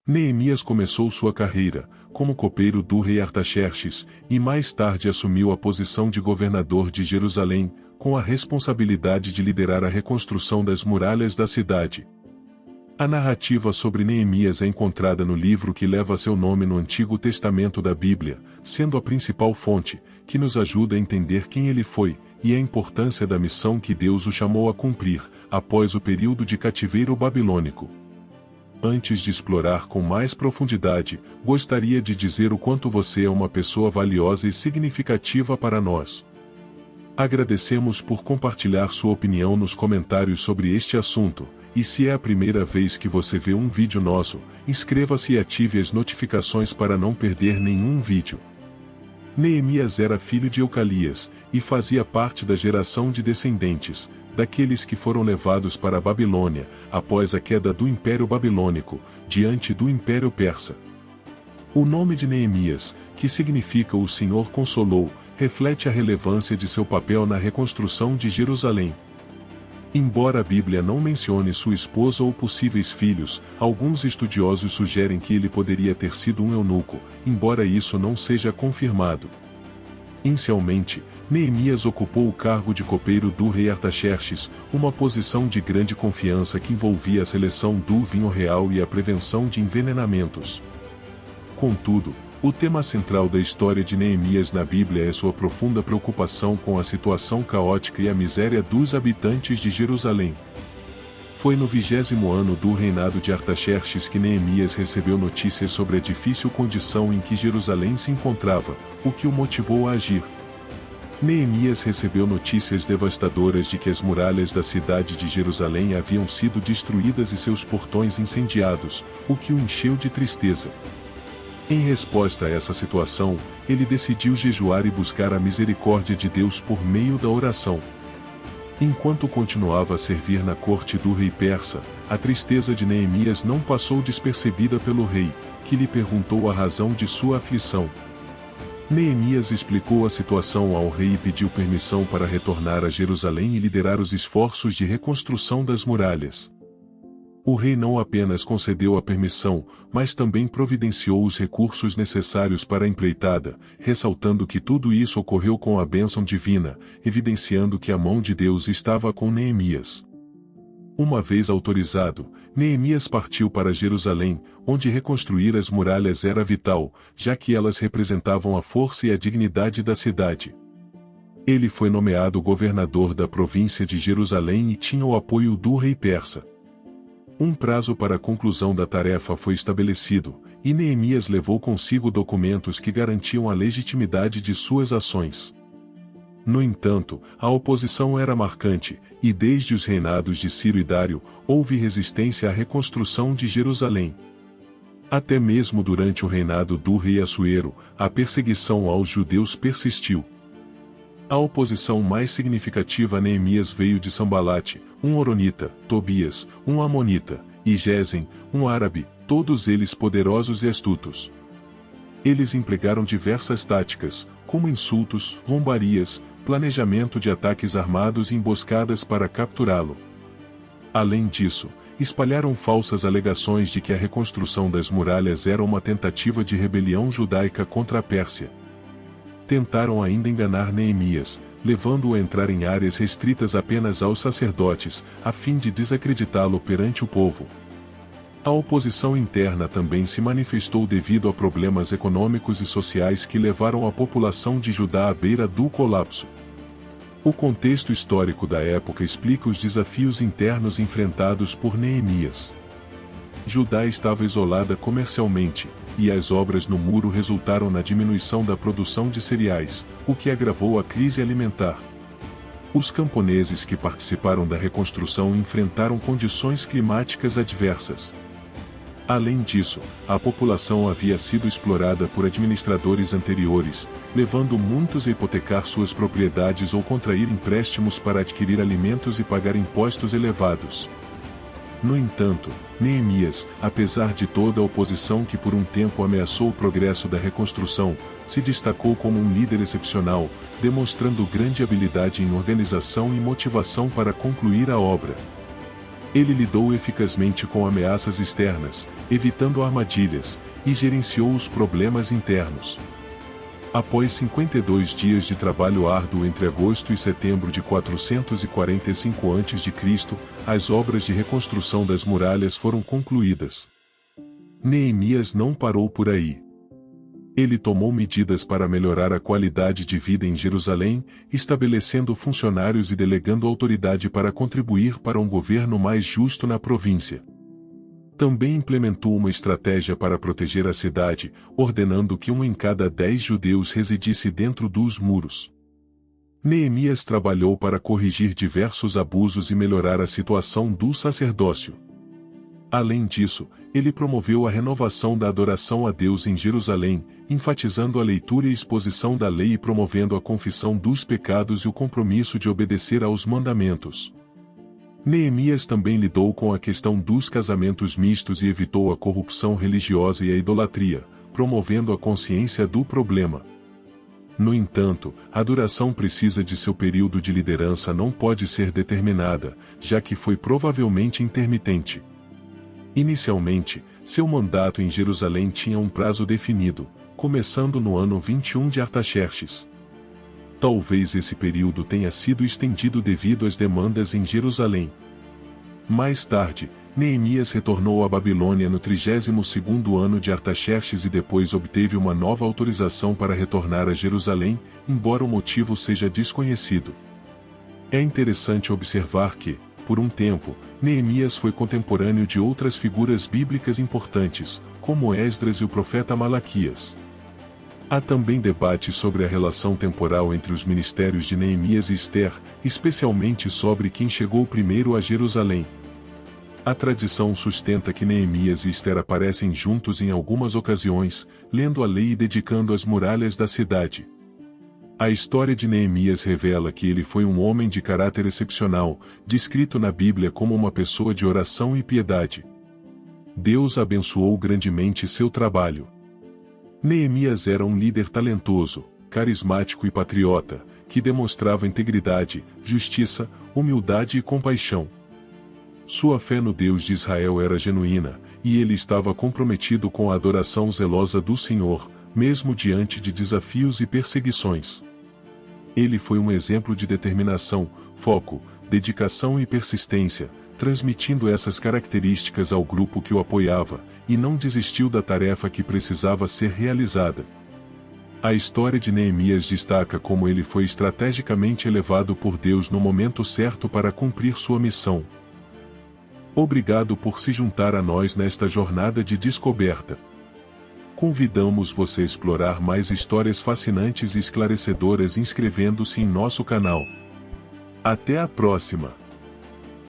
Neemias começou sua carreira como copeiro do rei Artaxerxes e mais tarde assumiu a posição de governador de Jerusalém, com a responsabilidade de liderar a reconstrução das muralhas da cidade. A narrativa sobre Neemias é encontrada no livro que leva seu nome no Antigo Testamento da Bíblia, sendo a principal fonte, que nos ajuda a entender quem ele foi, e a importância da missão que Deus o chamou a cumprir, após o período de cativeiro babilônico. Antes de explorar com mais profundidade, gostaria de dizer o quanto você é uma pessoa valiosa e significativa para nós. Agradecemos por compartilhar sua opinião nos comentários sobre este assunto, e se é a primeira vez que você vê um vídeo nosso, inscreva-se e ative as notificações para não perder nenhum vídeo. Neemias era filho de Eucalias, e fazia parte da geração de descendentes, daqueles que foram levados para a Babilônia, após a queda do Império Babilônico, diante do Império Persa. O nome de Neemias, que significa o Senhor consolou, reflete a relevância de seu papel na reconstrução de Jerusalém. Embora a Bíblia não mencione sua esposa ou possíveis filhos, alguns estudiosos sugerem que ele poderia ter sido um eunuco, embora isso não seja confirmado. Inicialmente, Neemias ocupou o cargo de copeiro do rei Artaxerxes, uma posição de grande confiança que envolvia a seleção do vinho real e a prevenção de envenenamentos. Contudo, o tema central da história de Neemias na Bíblia é sua profunda preocupação com a situação caótica e a miséria dos habitantes de Jerusalém. Foi no 20º ano do reinado de Artaxerxes que Neemias recebeu notícias sobre a difícil condição em que Jerusalém se encontrava, o que o motivou a agir. Neemias recebeu notícias devastadoras de que as muralhas da cidade de Jerusalém haviam sido destruídas e seus portões incendiados, o que o encheu de tristeza. Em resposta a essa situação, ele decidiu jejuar e buscar a misericórdia de Deus por meio da oração. Enquanto continuava a servir na corte do rei persa, a tristeza de Neemias não passou despercebida pelo rei, que lhe perguntou a razão de sua aflição. Neemias explicou a situação ao rei e pediu permissão para retornar a Jerusalém e liderar os esforços de reconstrução das muralhas. O rei não apenas concedeu a permissão, mas também providenciou os recursos necessários para a empreitada, ressaltando que tudo isso ocorreu com a bênção divina, evidenciando que a mão de Deus estava com Neemias. Uma vez autorizado, Neemias partiu para Jerusalém, onde reconstruir as muralhas era vital, já que elas representavam a força e a dignidade da cidade. Ele foi nomeado governador da província de Jerusalém e tinha o apoio do rei persa. Um prazo para a conclusão da tarefa foi estabelecido, e Neemias levou consigo documentos que garantiam a legitimidade de suas ações. No entanto, a oposição era marcante, e desde os reinados de Ciro e Dário, houve resistência à reconstrução de Jerusalém. Até mesmo durante o reinado do rei Assuero, a perseguição aos judeus persistiu. A oposição mais significativa a Neemias veio de Sambalate, um horonita, Tobias, um amonita, e Gesem, um árabe, todos eles poderosos e astutos. Eles empregaram diversas táticas, como insultos, zombarias, planejamento de ataques armados e emboscadas para capturá-lo. Além disso, espalharam falsas alegações de que a reconstrução das muralhas era uma tentativa de rebelião judaica contra a Pérsia. Tentaram ainda enganar Neemias, levando-o a entrar em áreas restritas apenas aos sacerdotes, a fim de desacreditá-lo perante o povo. A oposição interna também se manifestou devido a problemas econômicos e sociais que levaram a população de Judá à beira do colapso. O contexto histórico da época explica os desafios internos enfrentados por Neemias. Judá estava isolada comercialmente, e as obras no muro resultaram na diminuição da produção de cereais, o que agravou a crise alimentar. Os camponeses que participaram da reconstrução enfrentaram condições climáticas adversas. Além disso, a população havia sido explorada por administradores anteriores, levando muitos a hipotecar suas propriedades ou contrair empréstimos para adquirir alimentos e pagar impostos elevados. No entanto, Neemias, apesar de toda a oposição que por um tempo ameaçou o progresso da reconstrução, se destacou como um líder excepcional, demonstrando grande habilidade em organização e motivação para concluir a obra. Ele lidou eficazmente com ameaças externas, evitando armadilhas, e gerenciou os problemas internos. Após 52 dias de trabalho árduo entre agosto e setembro de 445 a.C., as obras de reconstrução das muralhas foram concluídas. Neemias não parou por aí. Ele tomou medidas para melhorar a qualidade de vida em Jerusalém, estabelecendo funcionários e delegando autoridade para contribuir para um governo mais justo na província. Também implementou uma estratégia para proteger a cidade, ordenando que 1 em cada 10 judeus residisse dentro dos muros. Neemias trabalhou para corrigir diversos abusos e melhorar a situação do sacerdócio. Além disso, ele promoveu a renovação da adoração a Deus em Jerusalém, enfatizando a leitura e exposição da lei e promovendo a confissão dos pecados e o compromisso de obedecer aos mandamentos. Neemias também lidou com a questão dos casamentos mistos e evitou a corrupção religiosa e a idolatria, promovendo a consciência do problema. No entanto, a duração precisa de seu período de liderança não pode ser determinada, já que foi provavelmente intermitente. Inicialmente, seu mandato em Jerusalém tinha um prazo definido, começando no ano 21 de Artaxerxes. Talvez esse período tenha sido estendido devido às demandas em Jerusalém. Mais tarde, Neemias retornou à Babilônia no 32º ano de Artaxerxes e depois obteve uma nova autorização para retornar a Jerusalém, embora o motivo seja desconhecido. É interessante observar que, por um tempo, Neemias foi contemporâneo de outras figuras bíblicas importantes, como Esdras e o profeta Malaquias. Há também debate sobre a relação temporal entre os ministérios de Neemias e Ester, especialmente sobre quem chegou primeiro a Jerusalém. A tradição sustenta que Neemias e Ester aparecem juntos em algumas ocasiões, lendo a lei e dedicando as muralhas da cidade. A história de Neemias revela que ele foi um homem de caráter excepcional, descrito na Bíblia como uma pessoa de oração e piedade. Deus abençoou grandemente seu trabalho. Neemias era um líder talentoso, carismático e patriota, que demonstrava integridade, justiça, humildade e compaixão. Sua fé no Deus de Israel era genuína, e ele estava comprometido com a adoração zelosa do Senhor, mesmo diante de desafios e perseguições. Ele foi um exemplo de determinação, foco, dedicação e persistência, transmitindo essas características ao grupo que o apoiava, e não desistiu da tarefa que precisava ser realizada. A história de Neemias destaca como ele foi estrategicamente elevado por Deus no momento certo para cumprir sua missão. Obrigado por se juntar a nós nesta jornada de descoberta. Convidamos você a explorar mais histórias fascinantes e esclarecedoras inscrevendo-se em nosso canal. Até a próxima!